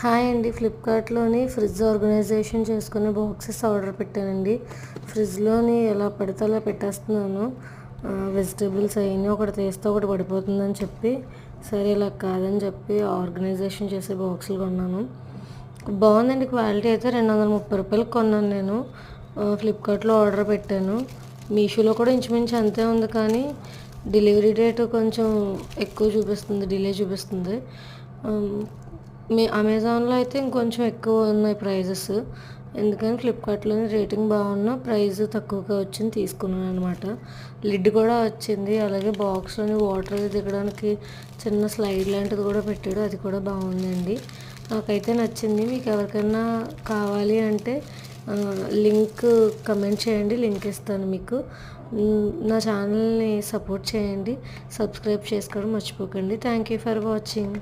Hi అండి, ఫ్లిప్కార్ట్లోని fridge organisation చేసుకునే boxes order పెట్టానండి. ఫ్రిడ్జ్లోని ఎలా పడితే అలా పెట్టేస్తున్నాను. వెజిటేబుల్స్ అవన్నీ ఒకటి తీస్తే ఒకటి పడిపోతుందని చెప్పి సరే ఇలా కాదని చెప్పి ఆర్గనైజేషన్ చేసే బాక్సులు కొన్నాను. బాగుందండి, క్వాలిటీ అయితే 230 రూపాయలకి కొన్నాను నేను. ఫ్లిప్కార్ట్లో ఆర్డర్ పెట్టాను. మీషోలో కూడా ఇంచుమించు అంతే ఉంది, కానీ డెలివరీ డేట్ కొంచెం ఎక్కువ చూపిస్తుంది, డిలే చూపిస్తుంది. మీ అమెజాన్లో అయితే ఇంకొంచెం ఎక్కువ ఉన్నాయి ప్రైజెస్. ఎందుకని ఫ్లిప్కార్ట్లోని రేటింగ్ బాగున్నా ప్రైస్ తక్కువగా వచ్చింది, తీసుకున్నాను అనమాట. లిడ్ కూడా వచ్చింది, అలాగే బాక్స్లోని వాటర్ దిగడానికి చిన్న స్లైడ్ లాంటిది కూడా పెట్టాడు, అది కూడా బాగుందండి. నాకైతే నచ్చింది. మీకు ఎవరికైనా కావాలి అంటే లింక్ కమెంట్ చేయండి, లింక్ ఇస్తాను మీకు. నా ఛానల్ని సపోర్ట్ చేయండి, సబ్స్క్రైబ్ చేసుకోవడం మర్చిపోకండి. Thank you for watching.